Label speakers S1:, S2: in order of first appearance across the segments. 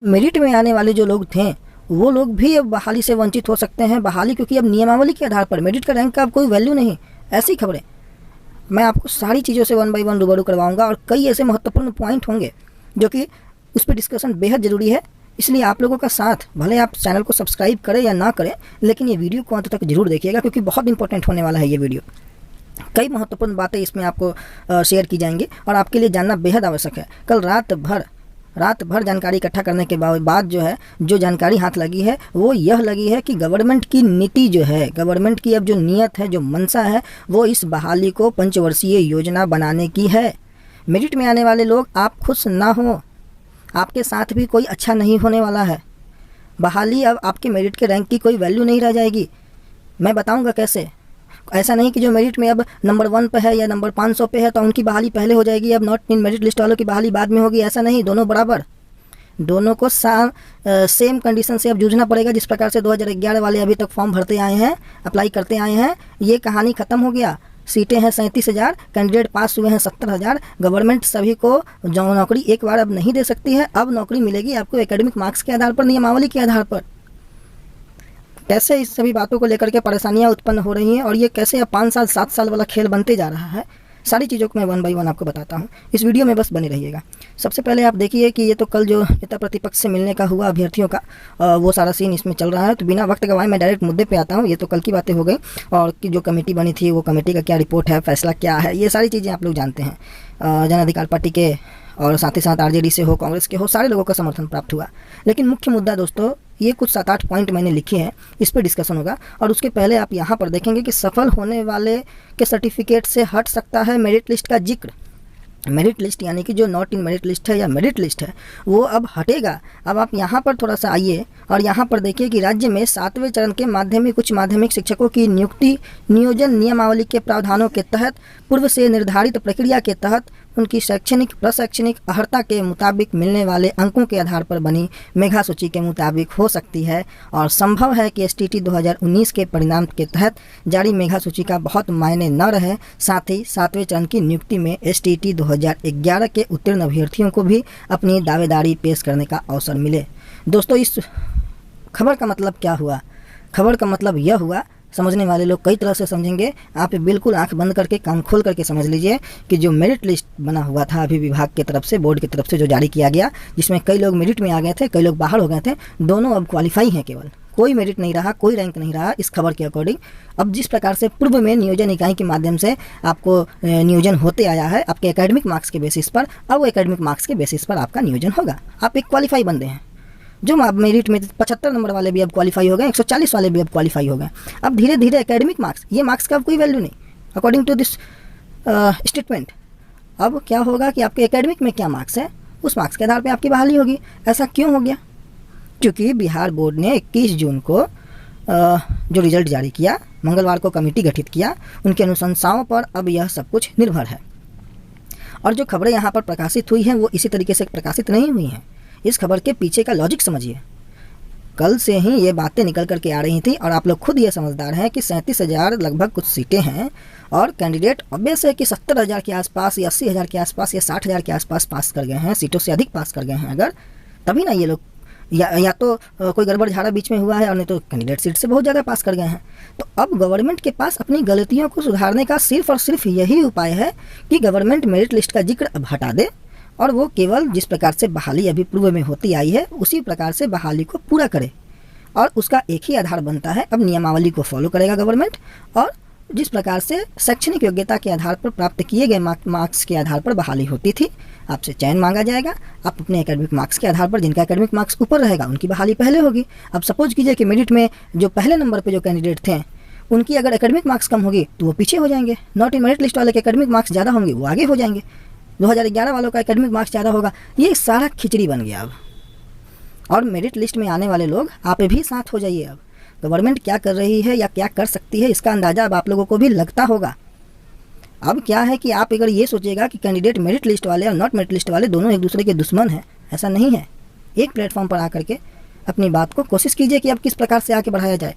S1: Merit में आने वाले जो लोग थे वो लोग भी अब बहाली से वंचित हो सकते हैं। बहाली क्योंकि अब नियमावली के आधार पर, मेरिट का रैंक का अब कोई वैल्यू नहीं। ऐसी खबरें मैं आपको सारी चीज़ों से 1 बाय 1 रूबरू करवाऊंगा और कई ऐसे महत्वपूर्ण पॉइंट होंगे जो कि उस पर डिस्कशन बेहद ज़रूरी है। इसलिए आप लोगों का साथ, भले आप चैनल को सब्सक्राइब करें या ना करें, लेकिन ये वीडियो को अंत तक जरूर देखिएगा क्योंकि बहुत इंपॉर्टेंट होने वाला है ये वीडियो। कई महत्वपूर्ण बातें इसमें आपको शेयर की जाएंगी और आपके लिए जानना बेहद आवश्यक है। कल रात भर जानकारी इकट्ठा करने के बाद जो जानकारी हाथ लगी है वो यह लगी है कि गवर्नमेंट की नीति जो है, गवर्नमेंट की अब जो नीयत है, जो मंशा है, वो इस बहाली को पंचवर्षीय योजना बनाने की है। मेरिट में आने वाले लोग आप खुश ना हो, आपके साथ भी कोई अच्छा नहीं होने वाला है। बहाली अब आपके मेरिट के रैंक की कोई वैल्यू नहीं रह जाएगी। मैं बताऊंगा कैसे। ऐसा नहीं कि जो मेरिट में अब नंबर 1 पे है या नंबर 500 पे है तो उनकी बहाली पहले हो जाएगी, अब नॉट इन मेरिट लिस्ट वालों की बहाली बाद में होगी। ऐसा नहीं, दोनों बराबर, दोनों को सेम कंडीशन से अब जूझना पड़ेगा। जिस प्रकार से 2011 वाले अभी तक फॉर्म भरते आए हैं, अप्लाई करते आए हैं, ये कहानी ख़त्म हो गया। सीटें हैं 37,000, कैंडिडेट पास हुए हैं 70,000। गवर्नमेंट सभी को जो नौकरी एक बार अब नहीं दे सकती है। अब नौकरी मिलेगी आपको एकेडमिक मार्क्स के आधार पर, नियमावली के आधार पर। कैसे इस सभी बातों को लेकर के परेशानियां उत्पन्न हो रही हैं और ये कैसे अब 5 साल 7 साल वाला खेल बनते जा रहा है, सारी चीज़ों को मैं 1 बाय 1 आपको बताता हूँ। इस वीडियो में बस बने रहिएगा। सबसे पहले आप देखिए कि ये तो कल जो नेता प्रतिपक्ष से मिलने का हुआ अभ्यर्थियों का, वो सारा सीन इसमें चल रहा है। तो बिना वक्त गवाए मैं डायरेक्ट मुद्दे पे आता हूँ। ये तो कल की बातें हो गई और कि जो कमेटी बनी थी वो कमेटी का क्या रिपोर्ट है, फैसला क्या है, ये सारी चीज़ें आप लोग जानते हैं। जन अधिकार पार्टी के और साथ ही साथ आरजेडी से हो, कांग्रेस के हो, सारे लोगों का समर्थन प्राप्त हुआ। लेकिन मुख्य मुद्दा दोस्तों, ये कुछ 7-8 पॉइंट मैंने लिखे हैं, इस पर डिस्कशन होगा। और उसके पहले आप यहाँ पर देखेंगे कि सफल होने वाले के सर्टिफिकेट से हट सकता है मेरिट लिस्ट का जिक्र। मेरिट लिस्ट यानी कि जो नॉट इन मेरिट लिस्ट है या मेरिट लिस्ट है वो अब हटेगा। अब आप यहाँ पर थोड़ा सा आइए और यहाँ पर देखिए कि राज्य में 7वें चरण के माध्यमिक उच्च माध्यमिक शिक्षकों की नियुक्ति नियोजन नियमावली के प्रावधानों के तहत पूर्व से निर्धारित प्रक्रिया के तहत उनकी शैक्षणिक प्रशैक्षणिक अर्हता के मुताबिक मिलने वाले अंकों के आधार पर बनी मेघा सूची के मुताबिक हो सकती है। और संभव है कि एसटीटी 2019 के परिणाम के तहत जारी मेघा सूची का बहुत मायने न रहे। साथ ही 7वें चरण की नियुक्ति में एसटीटी 2011 के उत्तीर्ण अभ्यर्थियों को भी अपनी दावेदारी पेश करने का अवसर मिले। दोस्तों, इस खबर का मतलब क्या हुआ? खबर का मतलब यह हुआ, समझने वाले लोग कई तरह से समझेंगे, आप बिल्कुल आंख बंद करके कान खोल करके समझ लीजिए कि जो मेरिट लिस्ट बना हुआ था अभी विभाग की तरफ से, बोर्ड की तरफ से जो जारी किया गया, जिसमें कई लोग मेरिट में आ गए थे, कई लोग बाहर हो गए थे, दोनों अब क्वालिफाई हैं। केवल कोई मेरिट नहीं रहा, कोई रैंक नहीं रहा इस खबर के अकॉर्डिंग। अब जिस प्रकार से पूर्व में नियोजन इकाई के माध्यम से आपको नियोजन होते आया है आपके एकेडमिक मार्क्स के बेसिस पर, अब वो एकेडमिक मार्क्स के बेसिस पर आपका नियोजन होगा। आप एक क्वालिफाई बंदे हैं। जो मेरिट में 75 नंबर वाले भी अब क्वालिफाई हो गए, 140 वाले भी अब क्वालिफाई हो गए। अब धीरे धीरे एकेडमिक मार्क्स, ये मार्क्स का अब कोई वैल्यू नहीं अकॉर्डिंग टू दिस स्टेटमेंट। अब क्या होगा कि आपके एकेडमिक में क्या मार्क्स है, उस मार्क्स के आधार पे आपकी बहाली होगी। ऐसा क्यों हो गया? क्योंकि बिहार बोर्ड ने 21 जून को जो रिजल्ट जारी किया, मंगलवार को कमेटी गठित किया, उनकी अनुशंसाओं पर अब यह सब कुछ निर्भर है। और जो खबरें यहाँ पर प्रकाशित हुई हैं वो इसी तरीके से प्रकाशित नहीं हुई हैं। इस खबर के पीछे का लॉजिक समझिए। कल से ही ये बातें निकल करके आ रही थी और आप लोग खुद ये समझदार हैं कि 37,000 लगभग कुछ सीटें हैं और कैंडिडेट ऑब्वियस है कि 70,000 के आसपास या 80,000 के आसपास या 60,000 के आसपास पास कर गए हैं, सीटों से अधिक पास कर गए हैं। अगर तभी ना ये लोग या तो कोई गड़बड़ झाड़ा बीच में हुआ है और नहीं तो कैंडिडेट सीट से बहुत ज़्यादा पास कर गए हैं। तो अब गवर्नमेंट के पास अपनी गलतियों को सुधारने का सिर्फ और सिर्फ यही उपाय है कि गवर्नमेंट मेरिट लिस्ट का जिक्र अब हटा दे और वो केवल जिस प्रकार से बहाली अभी पूर्व में होती आई है उसी प्रकार से बहाली को पूरा करे। और उसका एक ही आधार बनता है, अब नियमावली को फॉलो करेगा गवर्नमेंट और जिस प्रकार से शैक्षणिक योग्यता के आधार पर प्राप्त किए गए मार्क्स के आधार पर बहाली होती थी, आपसे चयन मांगा जाएगा। आप अपने एकेडमिक मार्क्स के आधार पर, जिनका एकेडमिक मार्क्स ऊपर रहेगा उनकी बहाली पहले होगी। अब सपोज कीजिए कि मेरिट में जो पहले नंबर पर जो कैंडिडेट थे उनकी अगर एकेडमिक मार्क्स कम होगी तो वो पीछे हो जाएंगे। नॉट इन मेरिट लिस्ट वाले के एकेडमिक मार्क्स ज़्यादा होंगे, वो आगे हो जाएंगे। 2011 वालों का एकेडमिक मार्क्स ज़्यादा होगा। ये सारा खिचड़ी बन गया अब। और मेरिट लिस्ट में आने वाले लोग आप भी साथ हो जाइए। अब गवर्नमेंट क्या कर रही है या क्या कर सकती है इसका अंदाज़ा अब आप लोगों को भी लगता होगा। अब क्या है कि आप अगर ये सोचेगा कि कैंडिडेट मेरिट लिस्ट वाले और नॉट मेरिट लिस्ट वाले दोनों एक दूसरे के दुश्मन हैं, ऐसा नहीं है। एक प्लेटफॉर्म पर आकर के अपनी बात को कोशिश कीजिए कि अब किस प्रकार से आगे बढ़ाया जाए।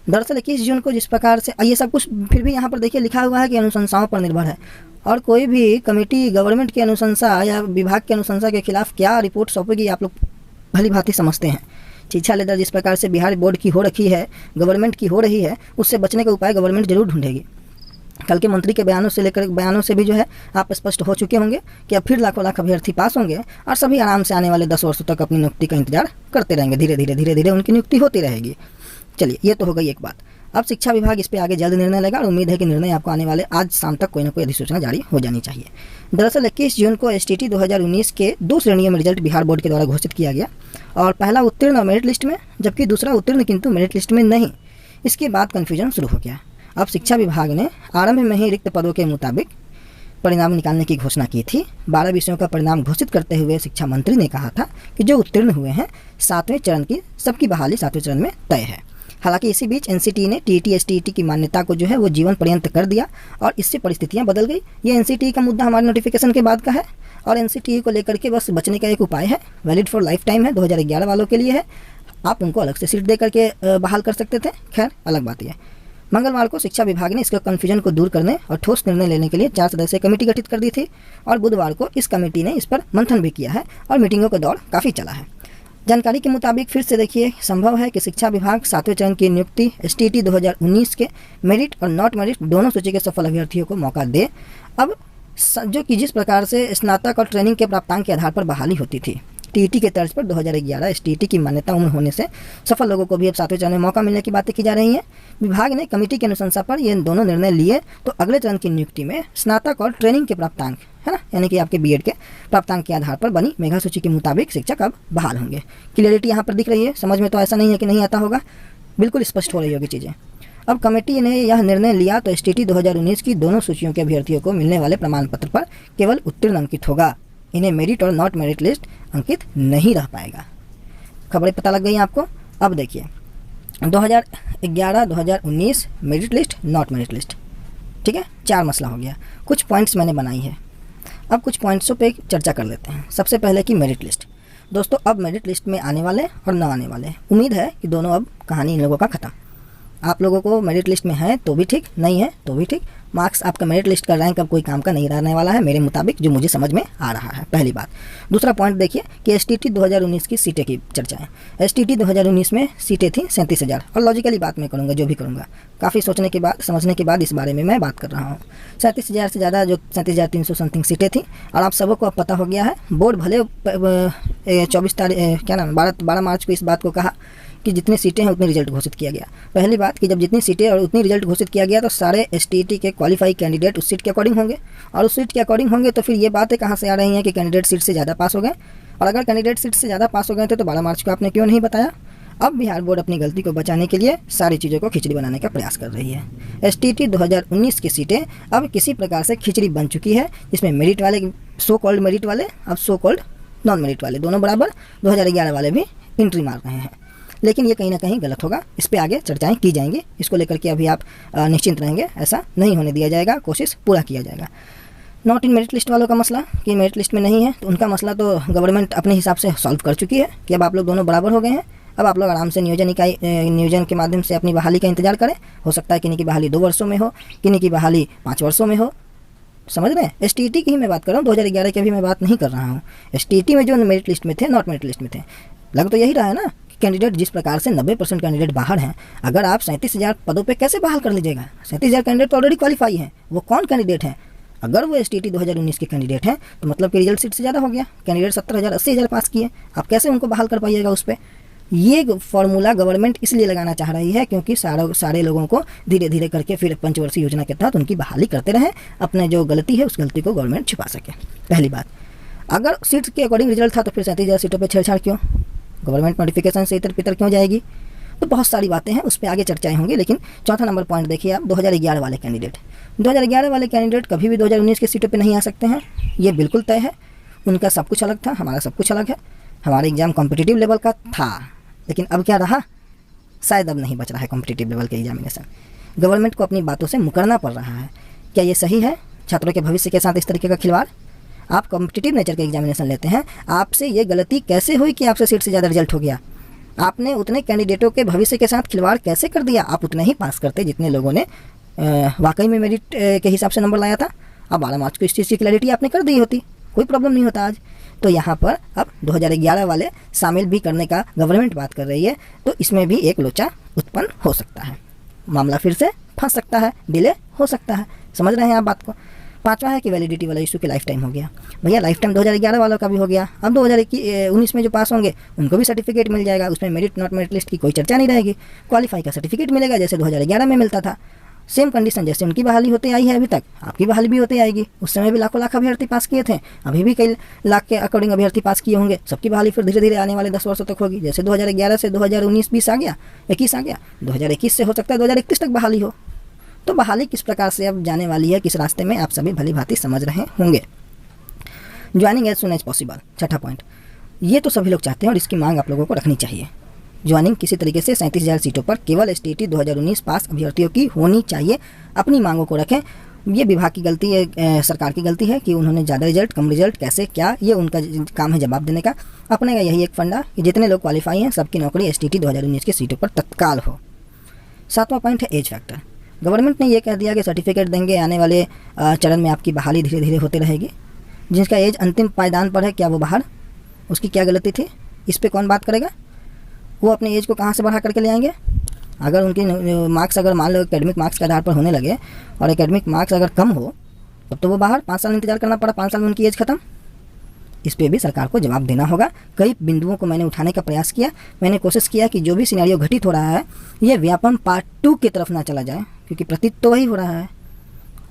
S1: दरअसल 21 जून को जिस प्रकार से ये सब कुछ फिर भी यहाँ पर देखिए लिखा हुआ है कि अनुशंसाओं पर निर्भर है। और कोई भी कमेटी गवर्नमेंट की अनुशंसा या विभाग की अनुशंसा के खिलाफ क्या रिपोर्ट सौंपेगी आप लोग भली भांति समझते हैं। शिक्षा लेदर जिस प्रकार से बिहार बोर्ड की हो रखी है, गवर्नमेंट की हो रही है, उससे बचने का उपाय गवर्नमेंट जरूर ढूंढेगी। कल के मंत्री के बयानों से लेकर बयानों से भी जो है आप स्पष्ट हो चुके होंगे कि अब फिर लाखों लाख अभ्यर्थी पास होंगे और सभी आराम से आने वाले 10 वर्षों तक अपनी नियुक्ति का इंतजार करते रहेंगे। धीरे धीरे उनकी नियुक्ति होती रहेगी। चलिए, ये तो हो गई एक बात। अब शिक्षा विभाग इस पे आगे जल्द निर्णय लेगा और उम्मीद है कि निर्णय आपको आने वाले आज शाम तक कोई ना कोई अधिसूचना जारी हो जानी चाहिए। दरअसल 21 जून को STT 2019 के 2 श्रेणियों में रिजल्ट बिहार बोर्ड के द्वारा घोषित किया गया और पहला उत्तीर्ण मेरिट लिस्ट में, जबकि दूसरा उत्तीर्ण किंतु मेरिट लिस्ट में नहीं। इसके बाद कन्फ्यूजन शुरू हो गया। अब शिक्षा विभाग ने आरंभ में ही रिक्त पदों के मुताबिक परिणाम निकालने की घोषणा की थी। 12 विषयों का परिणाम घोषित करते हुए शिक्षा मंत्री ने कहा था कि जो उत्तीर्ण हुए हैं 7वें चरण की सबकी बहाली 7वें चरण में तय है। हालांकि इसी बीच NCT ने TET STET की मान्यता को जो है वो जीवन पर्यंत कर दिया और इससे परिस्थितियां बदल गई। ये NCT का मुद्दा हमारे नोटिफिकेशन के बाद का है और NCT को लेकर के बस बचने का एक उपाय है, वैलिड फॉर लाइफ टाइम है, 2011 वालों के लिए है। आप उनको अलग से सीट दे करके बहाल कर सकते थे, खैर अलग बात है। मंगलवार को शिक्षा विभाग ने इसके कन्फ्यूजन को दूर करने और ठोस निर्णय लेने के लिए 4 सदस्यीय कमेटी गठित कर दी थी और बुधवार को इस कमेटी ने इस पर मंथन भी किया है और मीटिंगों का दौर काफ़ी चला है। जानकारी के मुताबिक फिर से देखिए, संभव है कि शिक्षा विभाग 7वें चरण की नियुक्ति STT 2019 के मेरिट और नॉट मेरिट दोनों सूची के सफल अभ्यर्थियों को मौका दे। अब जो कि जिस प्रकार से स्नातक और ट्रेनिंग के प्राप्तांक के आधार पर बहाली होती थी, TET के तर्ज पर 2011 STT की मान्यता उम्र होने से सफल लोगों को भी अब 7वें चरण में मौका मिलने की बातें की जा रही हैं। विभाग ने कमेटी की अनुशंसा पर ये दोनों निर्णय लिए तो अगले चरण की नियुक्ति में स्नातक और ट्रेनिंग के प्राप्तांक, है ना, यानी कि आपके BEd के प्राप्तांक के आधार पर बनी मेगा सूची के मुताबिक शिक्षक अब बहाल होंगे। क्लियरिटी यहाँ पर दिख रही है, समझ में तो ऐसा नहीं है कि नहीं आता होगा, बिल्कुल स्पष्ट हो रही होगी चीज़ें। अब कमेटी ने यह निर्णय लिया तो STT 2019 की दोनों सूचियों के अभ्यर्थियों को मिलने वाले प्रमाण पत्र पर केवल उत्तीर्ण अंकित होगा, इन्हें मेरिट और नॉट मेरिट लिस्ट अंकित नहीं रह पाएगा। खबरें पता लग गई आपको। अब देखिए 2011-2019 merit list, not merit list, ठीक है, 4 मसला हो गया। कुछ पॉइंट्स मैंने बनाई है, अब कुछ पॉइंट्सों पे चर्चा कर लेते हैं। सबसे पहले की मेरिट लिस्ट। दोस्तों, अब मेरिट लिस्ट में आने वाले और न आने वाले, उम्मीद है कि दोनों अब कहानी इन लोगों का खत्म। आप लोगों को मेरिट लिस्ट में है तो भी ठीक, नहीं है तो भी ठीक, मार्क्स आपका मेरिट लिस्ट का रैंक अब कोई काम का नहीं रहने वाला है मेरे मुताबिक, जो मुझे समझ में आ रहा है, पहली बात। दूसरा पॉइंट देखिए कि STT 2019 की सीटें की चर्चा है। STT 2019 में सीटें थी 37,000 और लॉजिकली बात मैं करूँगा, जो भी करूँगा काफ़ी सोचने के बाद, समझने के बाद इस बारे में मैं बात कर रहा हूँ। 37,000 से ज़्यादा जो 37,300 समथिंग सीटें थी और आप सबको अब पता हो गया है। बोर्ड भले 12 मार्च को इस बात को कहा कि जितनी सीटें हैं उतनी रिजल्ट घोषित किया गया। पहली बात कि जब जितनी सीटें और उतनी रिजल्ट घोषित किया गया तो सारे STT के क्वालिफाई कैंडिडेट उस सीट के अकॉर्डिंग होंगे और उस सीट के अकॉर्डिंग होंगे तो फिर ये बातें कहाँ से आ रही हैं कि कैंडिडेट सीट से ज़्यादा पास हो गए, और अगर कैंडिडेट सीट से ज़्यादा पास हो गए थे तो 12 मार्च को आपने क्यों नहीं बताया। अब बिहार बोर्ड अपनी गलती को बचाने के लिए सारी चीज़ों को खिचड़ी बनाने का प्रयास कर रही है। STT 2019 की सीटें अब किसी प्रकार से खिचड़ी बन चुकी है, जिसमें मेरिट वाले, सो कॉल्ड मेरिट वाले, अब सो कॉल्ड नॉन मेरिट वाले दोनों बराबर, 2011 वाले भी एंट्री मार रहे हैं। लेकिन ये कहीं ना कहीं गलत होगा, इस पे आगे चर्चाएं की जाएंगी, इसको लेकर के अभी आप निश्चिंत रहेंगे, ऐसा नहीं होने दिया जाएगा, कोशिश पूरा किया जाएगा। नॉट इन मेरिट लिस्ट वालों का मसला कि मेरिट लिस्ट में नहीं है, तो उनका मसला तो गवर्नमेंट अपने हिसाब से सॉल्व कर चुकी है कि अब आप लोग दोनों बराबर हो गए हैं। अब आप लोग आराम से नियोजन के माध्यम से अपनी बहाली का इंतजार करें। हो सकता है किन्हीं की बहाली 2 वर्षों में हो, किन्हीं की बहाली 5 वर्षों में हो, समझ रहे हैं। STT की ही मैं बात कर रहा हूँ, 2011 की भी मैं बात नहीं कर रहा हूँ। STT में जो मेरिट लिस्ट में थे, नॉट मेरिट लिस्ट में थे, लग तो यही रहा है ना कि कैंडिडेट जिस प्रकार से 90% कैंडिडेट बाहर हैं, अगर आप 37,000 पदों पे कैसे बहाल कर लीजिएगा। 37,000 कैंडिडेट तो ऑलरेडी क्वालिफाई हैं, वो कौन कैंडिडेट हैं? अगर वो STT 2019 के कैंडिडेट हैं तो मतलब कि रिजल्ट सीट से ज़्यादा हो गया, कैंडिडेट 70,000 80,000 पास किए, आप कैसे उनको बहाल कर पाइएगा उस पर। ये फार्मूला गवर्नमेंट इसलिए लगाना चाह रही है क्योंकि सारे लोगों को धीरे धीरे करके फिर पंचवर्षीय योजना के तहत उनकी बहाली करते रहें, अपने जो गलती है उस गलती को गवर्नमेंट छिपा सके। पहली बात, अगर सीट के अकॉर्डिंग रिजल्ट था तो फिर 37,000 सीटों पर छेड़छाड़ क्यों, गवर्नमेंट नोटिफिकेशन से इतर पितर क्यों जाएगी। तो बहुत सारी बातें हैं, उस पर आगे चर्चाएं होंगी। लेकिन चौथा नंबर पॉइंट देखिए आप, 2011 वाले कैंडिडेट। 2011 वाले कैंडिडेट कभी भी 2019 की सीटों पे नहीं आ सकते हैं, ये बिल्कुल तय है। उनका सब कुछ अलग था, हमारा सब कुछ अलग है। हमारा एग्ज़ाम कॉम्पिटिटिव लेवल का था, लेकिन अब क्या रहा, शायद अब नहीं बच रहा है कॉम्पिटिटिव लेवल के एग्जामिनेशन। गवर्नमेंट को अपनी बातों से मुकरना पड़ रहा है। क्या ये सही है छात्रों के भविष्य के साथ इस तरीके का खिलवाड़? आप कॉम्पिटिटिव नेचर के एग्जामिनेशन लेते हैं, आपसे ये गलती कैसे हुई कि आपसे सीट से ज़्यादा रिजल्ट हो गया? आपने उतने कैंडिडेटों के भविष्य के साथ खिलवाड़ कैसे कर दिया? आप उतने ही पास करते जितने लोगों ने वाकई में मेरिट के हिसाब से नंबर लाया था। अब 12 मार्च को इस चीज़ की क्लैरिटी आपने कर दी होती, कोई प्रॉब्लम नहीं होता आज। तो यहाँ पर अब 2011 वाले शामिल भी करने का गवर्नमेंट बात कर रही है, तो इसमें भी एक लोचा उत्पन्न हो सकता है, मामला फिर से फंस सकता है, डिले हो सकता है। समझ रहे हैं आप बात को। पांचवा है कि वैलिडिटी वाला इशू की लाइफ टाइम हो गया। भैया लाइफ टाइम 2011 वालों का भी हो गया, अब 2019 में जो पास होंगे उनको भी सर्टिफिकेट मिल जाएगा, उसमें मेरिट नॉट मेरिट लिस्ट की कोई चर्चा नहीं रहेगी, क्वालिफाई का सर्टिफिकेट मिलेगा जैसे 2011 में मिलता था। सेम कंडीशन जैसे उनकी बहाली होती आई है अभी तक, आपकी बहाली भी होती आएगी। उस समय भी लाखों लाख अभ्यर्थी पास किए थे, अभी भी कई लाख के अकॉर्डिंग अभ्यर्थी पास किए होंगे। सबकी बहाली फिर धीरे धीरे आने वाले 10 वर्षों तक होगी। जैसे 2011 से 2019-20 आ गया, 21 आ गया, 2021 से हो सकता है 2031 तक बहाली हो। तो बहाली किस प्रकार से अब जाने वाली है, किस रास्ते में, आप सभी भली भांति समझ रहे होंगे। Joining as soon as possible, छठा पॉइंट, ये तो सभी लोग चाहते हैं और इसकी मांग आप लोगों को रखनी चाहिए। ज्वाइनिंग किसी तरीके से 37,000 सीटों पर केवल एसटीईटी 2019 पास अभ्यर्थियों की होनी चाहिए। अपनी मांगों को रखें। ये विभाग की गलती है, सरकार की गलती है कि उन्होंने ज़्यादा रिजल्ट, कम रिजल्ट, कैसे क्या, ये उनका काम है जवाब देने का। अपने का यही एक फंडा कि जितने लोग क्वालिफाई हैं सबकी नौकरी एसटीईटी 2019 की सीटों पर तत्काल हो। सातवां पॉइंट है एज फैक्टर। गवर्नमेंट ने ये कह दिया कि सर्टिफिकेट देंगे, आने वाले चरण में आपकी बहाली धीरे धीरे होती रहेगी। जिसका एज अंतिम पायदान पर है, क्या वो बाहर, उसकी क्या गलती थी, इस पर कौन बात करेगा? वो अपने एज को कहाँ से बढ़ा करके ले आएंगे? अगर उनकी मार्क्स अगर मान लो एकेडमिक मार्क्स के आधार पर होने लगे और एकेडमिक मार्क्स अगर कम हो तब तो वो बाहर 5 साल इंतजार करना पड़ा, 5 साल में उनकी एज खत्म। इस पर भी सरकार को जवाब देना होगा। कई बिंदुओं को मैंने उठाने का प्रयास किया, मैंने कोशिश किया कि जो भी सिनेरियो घटित हो रहा है ये व्यापम पार्ट 2 की तरफ ना चला जाए, क्योंकि प्रतीत तो वही हो रहा है।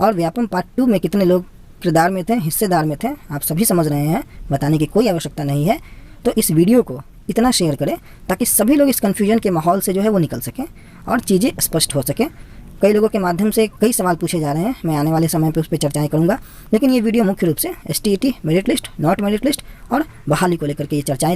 S1: और व्यापम पार्ट 2 में कितने लोग किरदार में थे, हिस्सेदार में थे, आप सभी समझ रहे हैं, बताने की कोई आवश्यकता नहीं है। तो इस वीडियो को इतना शेयर करें ताकि सभी लोग इस कन्फ्यूजन के माहौल से जो है वो निकल सकें और चीज़ें स्पष्ट हो सकें। कई लोगों के माध्यम से कई सवाल पूछे जा रहे हैं, मैं आने वाले समय पे उस पर चर्चाएं करूंगा, लेकिन ये वीडियो मुख्य रूप से STET, merit list, not merit list और बहाली को लेकर के ये चर्चाएं